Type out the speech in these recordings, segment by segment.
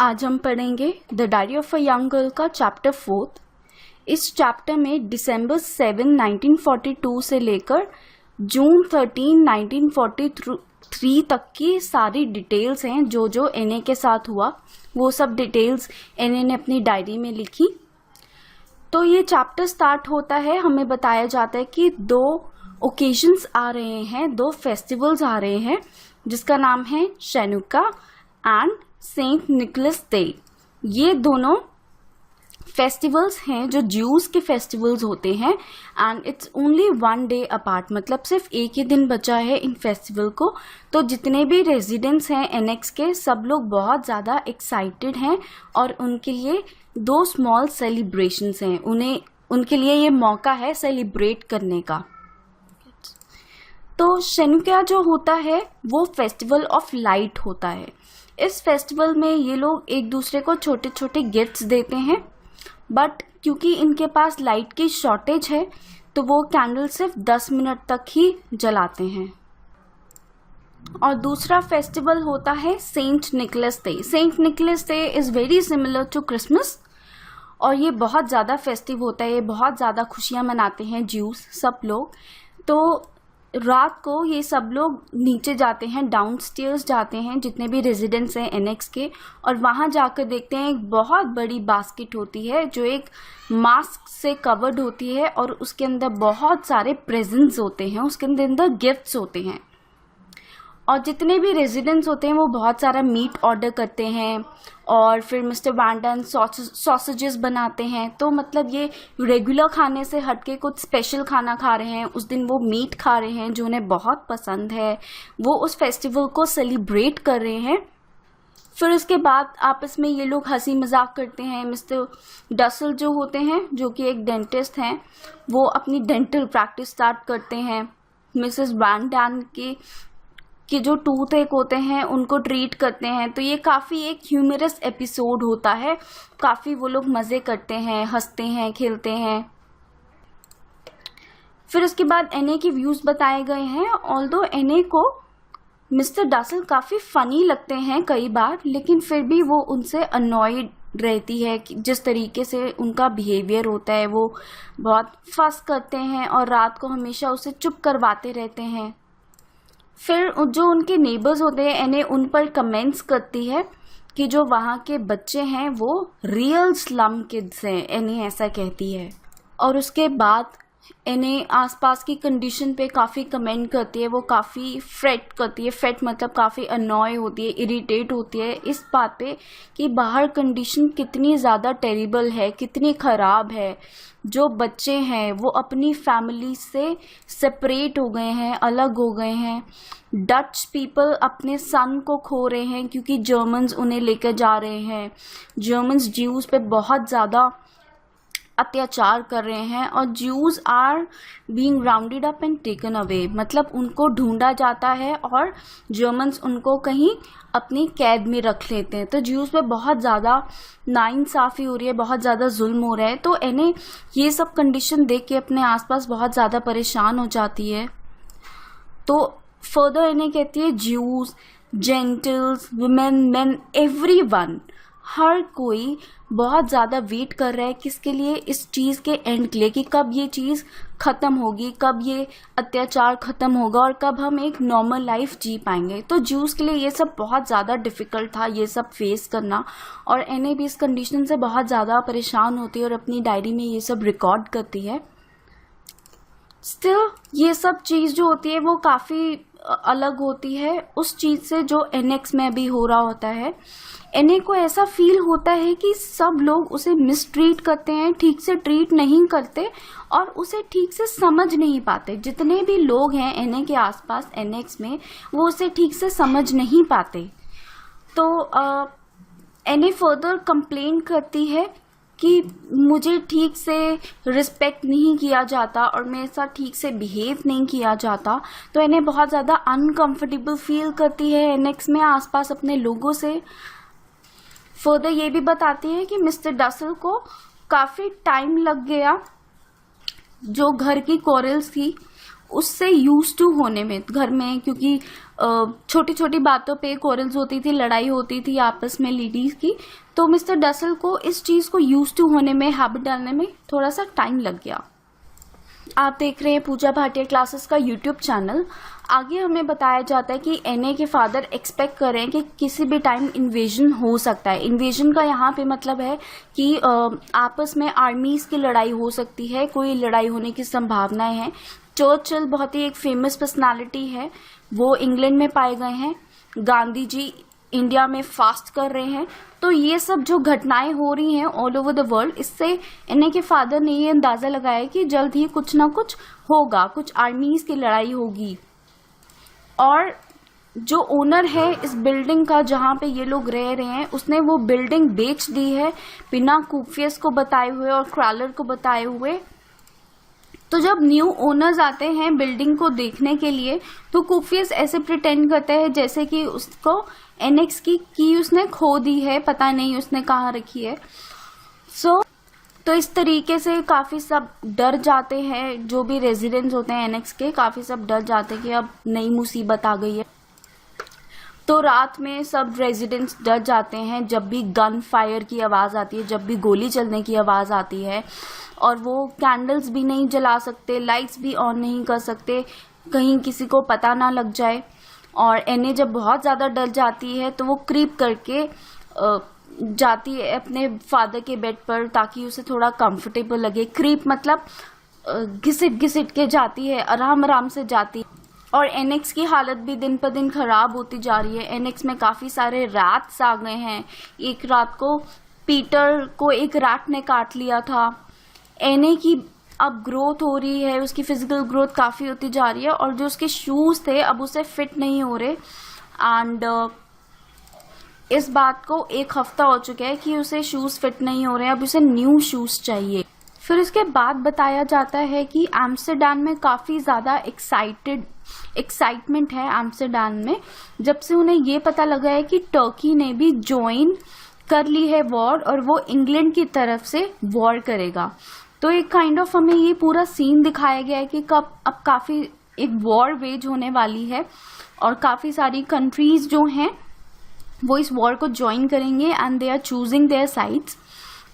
आज हम पढ़ेंगे the diary of a young girl का चैप्टर 4। इस चैप्टर में दिसंबर 7, 1942 से लेकर जून 13, 1943 तक की सारी डिटेल्स हैं। जो एने के साथ हुआ वो सब डिटेल्स एने ने अपनी डायरी में लिखी। तो ये चैप्टर स्टार्ट होता है, हमें बताया जाता है कि 2 ओकेजन्स आ रहे हैं, 2 फेस्टिवल्स आ रहे हैं जिसका नाम है शेनुका एंड सेंट निकोलस डे। ये दोनों फेस्टिवल्स हैं जो ज्यूज के फेस्टिवल्स होते हैं and it's only 1 day apart, मतलब सिर्फ एक ही दिन बचा है इन फेस्टिवल को। तो जितने भी रेजिडेंट्स हैं एनेक्स के सब लोग बहुत ज़्यादा एक्साइटेड हैं और उनके लिए 2 स्मॉल सेलिब्रेशंस हैं। उनके लिए ये मौका है सेलिब्रेट करने का। तो शेनुका जो होता है वो फेस्टिवल ऑफ लाइट होता है। इस फेस्टिवल में ये लोग एक दूसरे को छोटे छोटे गिफ्ट्स देते हैं, बट क्योंकि इनके पास लाइट की शॉर्टेज है तो वो कैंडल सिर्फ 10 मिनट तक ही जलाते हैं। और दूसरा फेस्टिवल होता है Saint Nicholas Day. Saint Nicholas Day is very similar to Christmas और ये बहुत ज़्यादा फेस्टिव होता है, ये बहुत ज़्यादा खुशियाँ मनाते हैं ज्यूज सब लोग। तो रात को ये सब लोग नीचे जाते हैं, डाउनस्टेयर्स जाते हैं जितने भी रेजिडेंट्स हैं एनेक्स के, और वहाँ जाकर देखते हैं एक बहुत बड़ी बास्केट होती है जो एक मास्क से कवर्ड होती है और उसके अंदर बहुत सारे प्रेजेंट्स होते हैं, उसके अंदर गिफ्ट्स होते हैं। और जितने भी रेजिडेंट्स होते हैं वो बहुत सारा मीट ऑर्डर करते हैं और फिर मिस्टर वैंडन सॉसेजेस बनाते हैं। तो मतलब ये रेगुलर खाने से हटके कुछ स्पेशल खाना खा रहे हैं, उस दिन वो मीट खा रहे हैं जो उन्हें बहुत पसंद है, वो उस फेस्टिवल को सेलिब्रेट कर रहे हैं। फिर उसके बाद आपस में ये लोग हंसी मजाक करते हैं। मिस्टर डसल जो होते हैं, जो कि एक डेंटिस्ट हैं, वो अपनी डेंटल प्रैक्टिस स्टार्ट करते हैं। मिसेस वैंडन के जो टूथ एक होते हैं उनको ट्रीट करते हैं। तो ये काफ़ी एक ह्यूमरस एपिसोड होता है, काफ़ी वो लोग मज़े करते हैं, हंसते हैं, खेलते हैं। फिर उसके बाद एने के व्यूज़ बताए गए हैं। ऑल्दो एने को मिस्टर डसल काफ़ी फ़नी लगते हैं कई बार, लेकिन फिर भी वो उनसे अनॉयड रहती है कि जिस तरीके से उनका बिहेवियर होता है। वो बहुत फंस करते हैं और रात को हमेशा उसे चुप करवाते रहते हैं। फिर जो उनके नेबर्स होते हैं एने उन पर कमेंट्स करती है कि जो वहाँ के बच्चे हैं वो रियल स्लम किड्स हैं, एने ऐसा कहती है। और उसके बाद एने आसपास की कंडीशन पे काफ़ी कमेंट करती है, वो काफ़ी फ्रेट करती है। फ्रेट मतलब काफ़ी अनॉय होती है, इरिटेट होती है इस बात पे कि बाहर कंडीशन कितनी ज़्यादा टेरिबल है, कितनी ख़राब है। जो बच्चे हैं वो अपनी फैमिली से सेपरेट हो गए हैं, अलग हो गए हैं। डच पीपल अपने सन को खो रहे हैं क्योंकि जर्मन्स उन्हें लेकर जा रहे हैं। जर्मन्स ज्यूज पे बहुत ज़्यादा अत्याचार कर रहे हैं और Jews are being rounded up and taken away, मतलब उनको ढूंढा जाता है और जर्मन्स उनको कहीं अपनी कैद में रख लेते हैं। तो ज्यूज पे बहुत ज़्यादा नाइंसाफ़ी हो रही है, बहुत ज़्यादा जुल्म हो रहा है। तो एने ये सब कंडीशन देख के अपने आसपास बहुत ज़्यादा परेशान हो जाती है। तो फर्दर एने कहती है ज्यूज, जेंटल्स, वुमेन, मेन, एवरीवन, हर कोई बहुत ज़्यादा वेट कर रहा है किसके लिए, इस चीज़ के एंड के लिए, कि कब ये चीज़ ख़त्म होगी, कब ये अत्याचार ख़त्म होगा और कब हम एक नॉर्मल लाइफ जी पाएंगे। तो ज्यूज़ के लिए ये सब बहुत ज़्यादा डिफ़िकल्ट था, ये सब फेस करना। और एने भी इस कंडीशन से बहुत ज़्यादा परेशान होती है और अपनी डायरी में ये सब रिकॉर्ड करती है। स्टिल ये सब चीज़ जो होती है वो काफ़ी अलग होती है उस चीज़ से जो एनेक्स में भी हो रहा होता है। एने को ऐसा फील होता है कि सब लोग उसे मिसट्रीट करते हैं, ठीक से ट्रीट नहीं करते और उसे ठीक से समझ नहीं पाते। जितने भी लोग हैं एने के आसपास एनेक्स में वो उसे ठीक से समझ नहीं पाते। तो एने फर्दर कंप्लेन करती है कि मुझे ठीक से रिस्पेक्ट नहीं किया जाता और मेरे साथ ठीक से बिहेव नहीं किया जाता। तो इन्हें बहुत ज़्यादा अनकंफर्टेबल फील करती है एनेक्स में आसपास अपने लोगों से। फर्दर ये भी बताती है कि मिस्टर डसल को काफ़ी टाइम लग गया जो घर की कोरल्स थी उससे यूज टू होने में घर में, क्योंकि छोटी छोटी बातों पे क्वारल्स होती थी, लड़ाई होती थी आपस में लेडीज की, तो मिस्टर डसल को इस चीज को यूज टू होने में, हैबिट डालने में थोड़ा सा टाइम लग गया। आप देख रहे हैं पूजा भाटिया क्लासेस का यूट्यूब चैनल। आगे हमें बताया जाता है कि एनए के फादर एक्सपेक्ट कर रहे हैं कि किसी भी टाइम इन्वेजन हो सकता है। इन्वेजन का यहाँ पे मतलब है कि आपस में आर्मीज की लड़ाई हो सकती है, कोई लड़ाई होने की संभावनाएं हैं। चर्चिल बहुत ही एक फेमस पर्सनालिटी है, वो इंग्लैंड में पाए गए हैं। गांधी जी इंडिया में फास्ट कर रहे हैं। तो ये सब जो घटनाएं हो रही हैं ऑल ओवर द वर्ल्ड, इससे एनए के फादर ने ये अंदाजा लगाया कि जल्द ही कुछ ना कुछ होगा, कुछ आर्मीज की लड़ाई होगी। और जो ओनर है इस बिल्डिंग का जहां पे ये लोग रह रहे हैं, उसने वो बिल्डिंग बेच दी है बिना कुफियस को बताए हुए और क्रॉलर को बताए हुए। तो जब न्यू ओनर्स आते हैं बिल्डिंग को देखने के लिए, तो कुफियस ऐसे प्रिटेंड करते हैं जैसे कि उसको एनेक्स की उसने खो दी है, पता नहीं उसने कहाँ रखी है। तो इस तरीके से काफी सब डर जाते हैं, जो भी रेजिडेंट्स होते हैं एनेक्स के, काफी सब डर जाते हैं कि अब नई मुसीबत आ गई है। तो रात में सब रेजिडेंट्स डर जाते हैं जब भी गन फायर की आवाज आती है, जब भी गोली चलने की आवाज आती है। और वो कैंडल्स भी नहीं जला सकते, लाइट्स भी ऑन नहीं कर सकते, कहीं किसी को पता ना लग जाए। और एने जब बहुत ज्यादा डर जाती है तो वो क्रीप करके जाती है अपने फादर के बेड पर, ताकि उसे थोड़ा कंफर्टेबल लगे। क्रीप मतलब घिसिट घिसिट के जाती है, आराम आराम से जाती है। और एनेक्स की हालत भी दिन पर दिन खराब होती जा रही है। एनेक्स में काफी सारे रैट्स आ गए हैं। एक रात को पीटर को एक रैट ने काट लिया था। एने की अब ग्रोथ हो रही है, उसकी फिजिकल ग्रोथ काफी होती जा रही है, और जो उसके शूज थे अब उसे फिट नहीं हो रहे। एंड इस बात को एक हफ्ता हो चुका है कि उसे शूज फिट नहीं हो रहे हैं, अब उसे न्यू शूज चाहिए। फिर इसके बाद बताया जाता है कि एम्स्टरडैम में काफी ज्यादा एक्साइटमेंट है एम्स्टरडैम में, जब से उन्हें ये पता लगा है कि टर्की ने भी ज्वाइन कर ली है वॉर, और वो इंग्लैंड की तरफ से वॉर करेगा। तो एक काइंड ऑफ हमें ये पूरा सीन दिखाया गया है कि कब अब काफी एक वॉर वेज होने वाली है, और काफी सारी कंट्रीज जो हैं वो इस वॉर को ज्वाइन करेंगे and they are choosing their sides.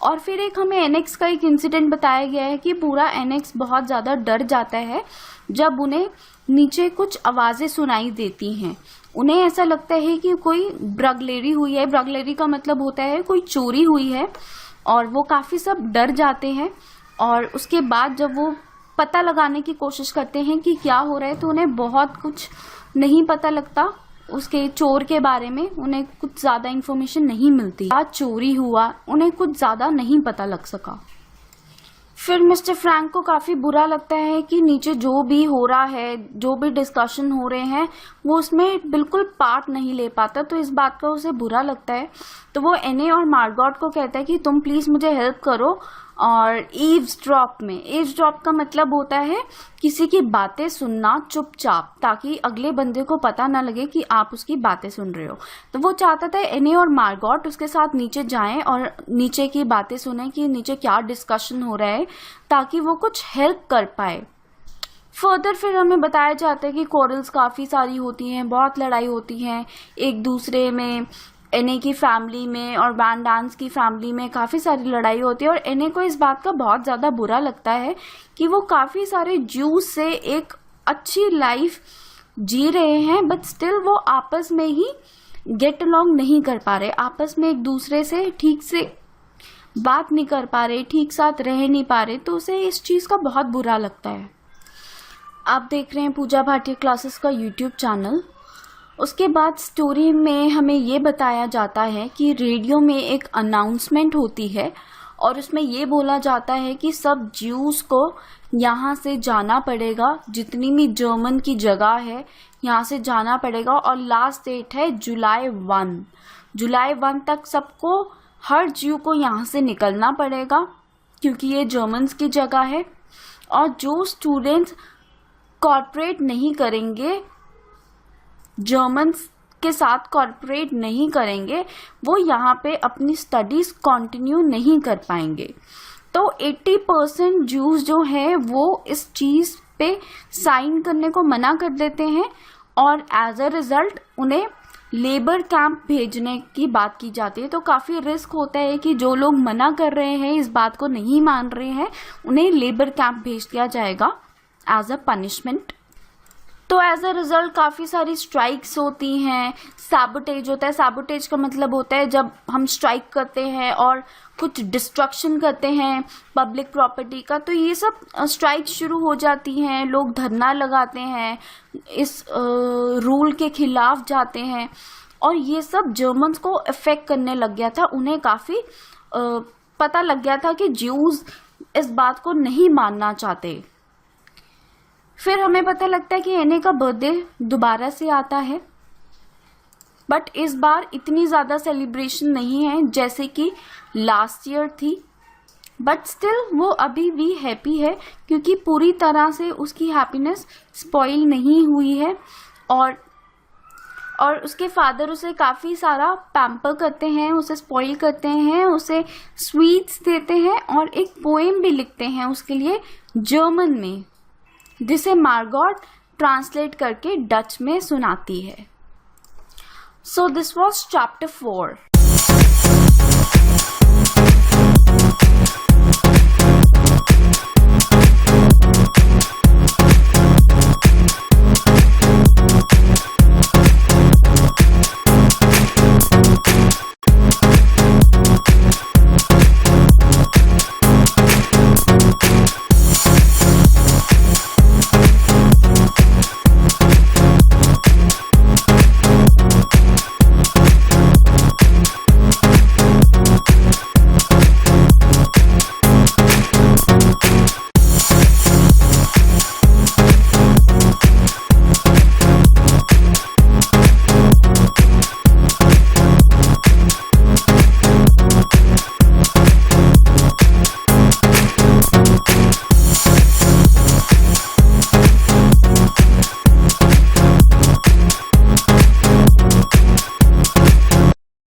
और फिर एक हमें एनेक्स का एक इंसिडेंट बताया गया है कि पूरा एनेक्स बहुत ज्यादा डर जाता है जब उन्हें नीचे कुछ आवाजें सुनाई देती हैं। उन्हें ऐसा लगता है कि कोई ब्रगलेरी हुई है। ब्रगलेरी का मतलब होता है कोई चोरी हुई है, और वो काफी सब डर जाते हैं। और उसके बाद जब वो पता लगाने की कोशिश करते हैं कि क्या हो रहा है, तो उन्हें बहुत कुछ नहीं पता लगता उसके चोर के बारे में। उन्हें कुछ ज्यादा इन्फॉर्मेशन नहीं मिलती। आज चोरी हुआ, उन्हें कुछ ज्यादा नहीं पता लग सका। फिर मिस्टर फ्रैंक को काफी बुरा लगता है कि नीचे जो भी हो रहा है, जो भी डिस्कशन हो रहे हैं, वो उसमें बिल्कुल पार्ट नहीं ले पाता। तो इस बात का उसे बुरा लगता है। तो वो एने और मार्गॉट को कहता है कि तुम प्लीज मुझे हेल्प करो। और ईव्सड्रॉप में, ईव्सड्रॉप का मतलब होता है किसी की बातें सुनना चुपचाप, ताकि अगले बंदे को पता ना लगे कि आप उसकी बातें सुन रहे हो। तो वो चाहता था एने और मार्गॉट उसके साथ नीचे जाएं और नीचे की बातें सुने कि नीचे क्या डिस्कशन हो रहा है, ताकि वो कुछ हेल्प कर पाए। फर्दर फिर हमें बताया जाता है कि क्वारल्स काफी सारी होती हैं, बहुत लड़ाई होती है एक दूसरे में। एने की फैमिली में और वैन डांस की फैमिली में काफी सारी लड़ाई होती है, और एने को इस बात का बहुत ज्यादा बुरा लगता है कि वो काफी सारे ज्यूज से एक अच्छी लाइफ जी रहे हैं, बट स्टिल वो आपस में ही गेट अलोंग नहीं कर पा रहे, आपस में एक दूसरे से ठीक से बात नहीं कर पा रहे, ठीक साथ रह नहीं पा रहे। तो उसे इस चीज का बहुत बुरा लगता है। आप देख रहे हैं पूजा भाटिया क्लासेस का यूट्यूब चैनल। उसके बाद स्टोरी में हमें ये बताया जाता है कि रेडियो में एक अनाउंसमेंट होती है, और उसमें ये बोला जाता है कि सब ज्यूज को यहाँ से जाना पड़ेगा, जितनी भी जर्मन की जगह है यहाँ से जाना पड़ेगा। और लास्ट डेट है जुलाई 1 तक सबको, हर ज्यू को यहाँ से निकलना पड़ेगा, क्योंकि ये जर्मन्स की जगह है। और जो स्टूडेंट्स कॉर्पोरेट नहीं करेंगे, जर्मन्स के साथ कॉर्पोरेट नहीं करेंगे, वो यहाँ पे अपनी स्टडीज कंटिन्यू नहीं कर पाएंगे। तो 80% ज्यूज जो है वो इस चीज पे साइन करने को मना कर देते हैं और एज अ रिजल्ट उन्हें लेबर कैंप भेजने की बात की जाती है। तो काफ़ी रिस्क होता है कि जो लोग मना कर रहे हैं, इस बात को नहीं मान रहे हैं, उन्हें लेबर कैंप भेज दिया जाएगा एज अ पनिशमेंट। तो एज अ रिजल्ट काफ़ी सारी स्ट्राइक्स होती हैं, सैबोटेज होता है। सैबोटेज का मतलब होता है जब हम स्ट्राइक करते हैं और कुछ डिस्ट्रक्शन करते हैं पब्लिक प्रॉपर्टी का। तो ये सब स्ट्राइक शुरू हो जाती हैं, लोग धरना लगाते हैं, इस रूल के खिलाफ जाते हैं और ये सब जर्मन्स को इफेक्ट करने लग गया था। उन्हें काफ़ी पता लग गया था कि ज्यूज इस बात को नहीं मानना चाहते। फिर हमें पता लगता है कि एने का बर्थडे दोबारा से आता है, बट इस बार इतनी ज़्यादा सेलिब्रेशन नहीं है जैसे कि लास्ट ईयर थी। बट स्टिल वो अभी भी हैप्पी है क्योंकि पूरी तरह से उसकी हैप्पीनेस स्पॉइल नहीं हुई है और उसके फादर उसे काफ़ी सारा पैम्पर करते हैं, उसे स्पॉइल करते हैं, उसे स्वीट्स देते हैं और एक पोएम भी लिखते हैं उसके लिए जर्मन में, जिसे मार्गॉट ट्रांसलेट करके डच में सुनाती है। So this was chapter 4।